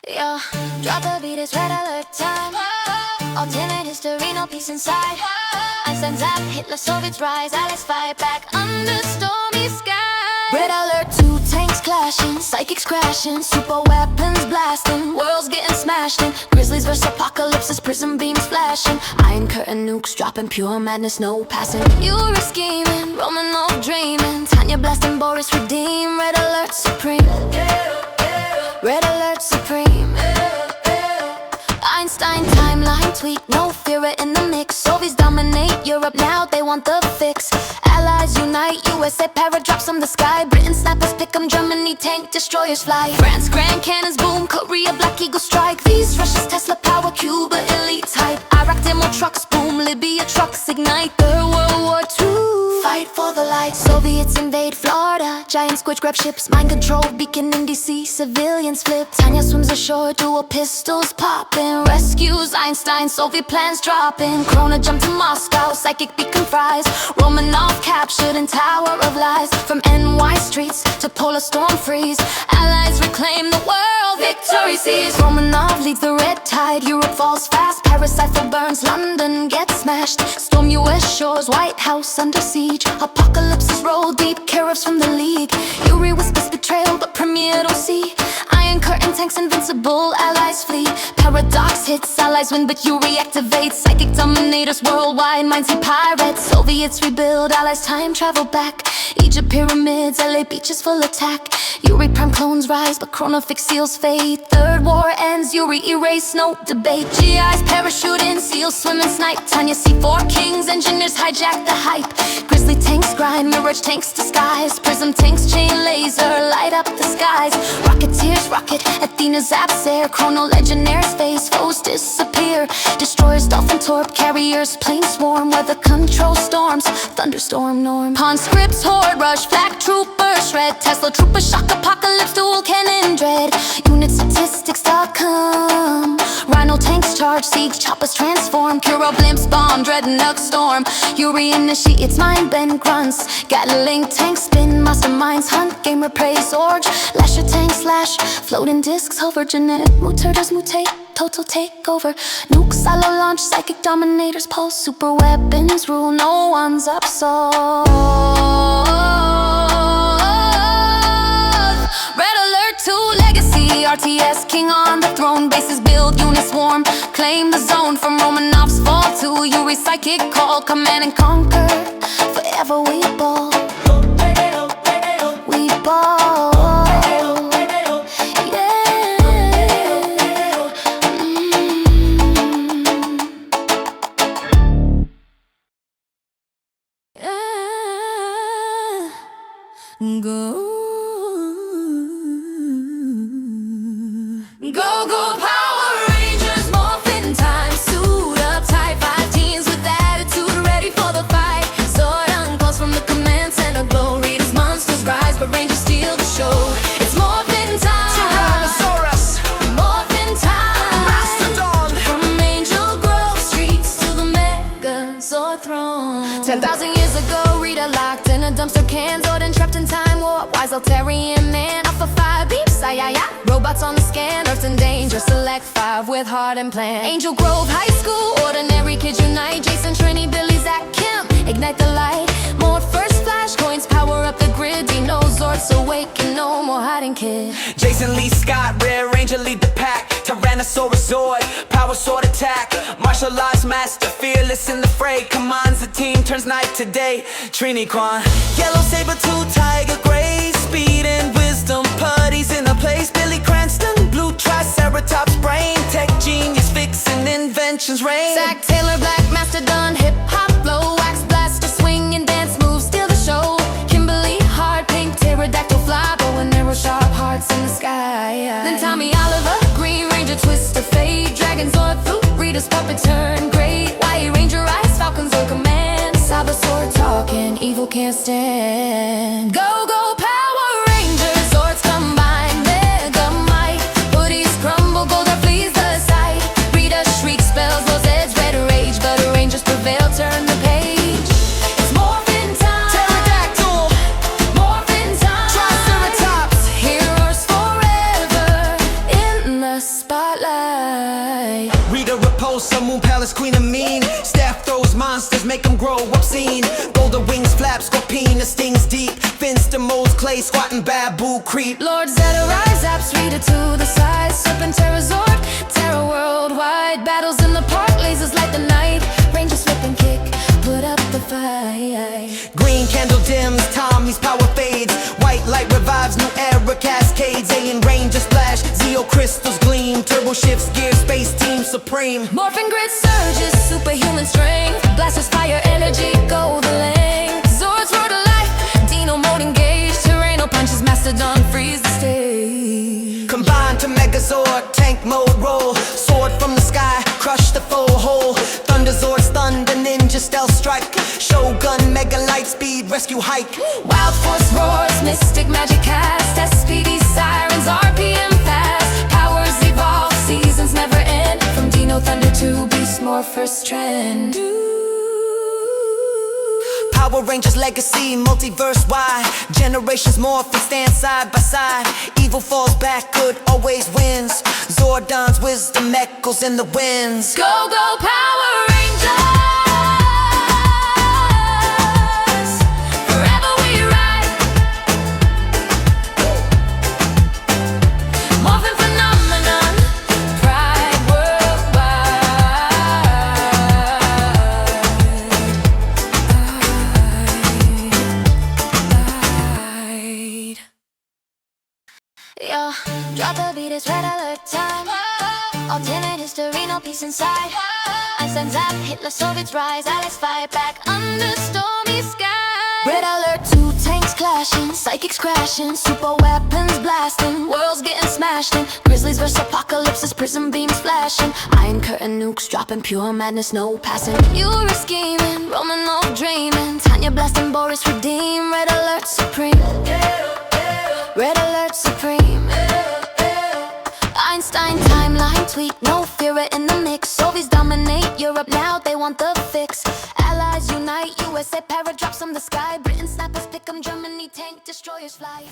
Yeah, drop the beat, it's red alert time. Alternate history, no peace inside. Einstein's zap, Hitler, Soviets rise. Allies fight back under stormy skies. Red alert, two tanks clashing, psychics crashing, super weapons blasting, worlds getting smashed in. Grizzlies versus apocalypses, prism beams flashing, Iron Curtain nukes dropping, pure madness, no passing. You were scheming, Romanov dreaming, Tanya blasting, Boris redeem. Red alert supreme, red alert supreme. Einstein timeline tweet, no fear in the mix. Soviets dominate Europe now, they want the fix. Allies unite, USA paratrops from the sky. Britain snipers pick 'em, Germany tank destroyers fly. France grand cannons boom, Korea black eagle strike. These Russia's Tesla power, Cuba elite type. Iraq demo trucks boom, Libya trucks ignite. Third World War II, fight for the light. Soviets invade Florida, giant squid grab ships. Mind control beacon in DC, civilians flip. Tanya swims ashore, dual pistols popping. Rescues Einstein, Soviet plans dropping. Corona jump to Moscow, psychic beacon fries. Romanov captured in Tower of Lies. From NY streets to polar storm freeze, Allies reclaim the world, victory sees. Romanov leads the red tide, Europe falls fast. Paris Eiffel burns, London gets smashed. Storm US shores, White House under siege. Apocalypses roll deep, Caribs from the League. Yuri whispers betrayal, but Premier don't see. Iron Curtain tanks invincible, Allies flee. Paradox hits, Allies win, but Yuri activates. Psychic dominators worldwide, minds see pirates. Soviets rebuild, Allies time travel back. Egypt pyramids, LA beaches full attack. Yuri prime clones rise, but Corona fix seals fade. Third war ends, Yuri erase, no debate. GIs parachute in, seals swim and snipe. Tanya C4 kings, engineers hijack the hype. Grizzly tanks grind, Mirage tanks disguise. Prism tanks chain laser, light up the skies. Rocketeers rocket, Athena zaps air. Chrono legionnaires face, foes disappear. Destroyers dolphin torp, carriers planes swarm. Weather control storms, thunderstorm norm. Pawn scripts horde rush, flak troopers shred. Tesla troopers shock, apocalypse dual cannon dread. Unit statistics.com. Rhino tanks charge, siege choppers transform. Kuro blimps bomb, dreadnought storm. Yuri initiates mind bend grunts. Gatling tanks spin, masterminds hunt. Gamer praise orge, lasher tanks slash. Floating discs hover, genetic muters mutate. Total takeover, nukes silo launch. Psychic dominators pulse, super weapons rule. No one's absolved. Red alert to legacy, RTS king on the throne. Bases build, units swarm, claim the zone. From Romanov's fall to Yuri's psychic call. Command and conquer, forever we ball. We ball. Go Power Rangers, morphin' time. Suit up tight, 5 teens with attitude, ready for the fight. Sword unclosed from the command center, glow. Readers, monsters rise, but Rangers steal the show. It's morphin' time, Tyrannosaurus. Morphin' time, Mastodon. From Angel Grove streets to the Megazord throne. 10,000 years ago, Rita locked in a dumpster can. Zordon trapped in time warp, wise Altarian man. Alpha 5 beeps, robots on the scan, Earth's in danger. Select 5 with heart and plan. Angel Grove High School, ordinary kids unite. Jason, Trini, Billy, Zach, Kim, ignite the light. More first flash coins, power up the grid. Dino Zords awake and no more hiding, kid. Jason Lee Scott, Rare Ranger lead the pack. Tyrannosaurus Zord, power sword attack. Martial arts master, fearless in the fray. Commands the team, turns night to day. Trini Quan, yellow saber tooth, tiger gray. Speed and wisdom, putties in a place. Billy Cranston, blue triceratops brain. Tech genius, fixing inventions reign. Zach Taylor, black mastodon, hip hop flow. Wax blaster, swing and dance moves, steal the show. Kimberly, hard pink, pterodactyl fly. Bow and arrow, sharp hearts in the sky. Then Tommy Oliver, Green Ranger, twist of fate. Dragons or fruit, Rita's puppet turn great. White Ranger eyes, Falcons on command. Cyber sword talking, evil can't stand. Go Power Rangers, swords combine, mega might. Hoodies crumble, gold that flees the sight. Rita shriek spells, those heads red rage. But Rangers prevail, turn the page. It's morphin' time, pterodactyl. Morphin' time, triceratops. Heroes forever in the Sun Moon Palace, queen of mean. Staff throws monsters, make them grow obscene. Golden wings flap, scorpion, the stings deep. Fins to molds, clay, squatting, babu, creep. Lord Zeta rise, apps read it to the side. Serpent terror zord, terror worldwide. Battles in the park, lasers light the night. Rangers flip and kick, put up the fight. Green candle dims, Tommy's power fades. White light revives, new era cascades. Alien ranger splash, Zeo crystals gleam. Turbo shifts, gear, space team supreme. Morphin grid surges, superhuman strength. Blasters fire energy, go the length. Zords roar to life, Dino mode engaged. Terreno punches, Mastodon freeze the stage. Combine to Megazord, tank mode roll. Sword from the sky, crush the foe whole. Thunderzord, thunder, ninja, stealth strike. Shogun, mega light speed, rescue hike. Wild force roars, mystic magic cast. SPD sirens, RPM fast. Powers evolve, seasons never end. From Dino Thunder to Beast Morphers trend. Power Rangers legacy, multiverse wide. Generations morph and stand side by side. Evil falls back, good always wins. Zordon's wisdom echoes in the winds. Go, go, Power Rangers! Forever we ride. Morphin phenomenon, pride worldwide. Yeah, drop the beat, it's red alert time. Alternate history, no peace inside. Einstein's zap, Hitler, Soviets rise. Alex fight back under stormy skies. Red alert, two tanks clashing, psychics crashing, super weapons blasting, worlds getting smashed in. Grizzlies versus apocalypses, prism beams flashing. Iron curtain nukes dropping, pure madness, no passing. You were scheming, Roman old dreaming. Tanya blasting, Boris redeem. Red alert supreme. Red alert supreme. Einstein timeline tweak, no fear in the mix. Soviets dominate Europe now, they want the fix. Allies unite, USA para drops from the sky. Britain snappers pick 'em, Germany tank destroyers fly.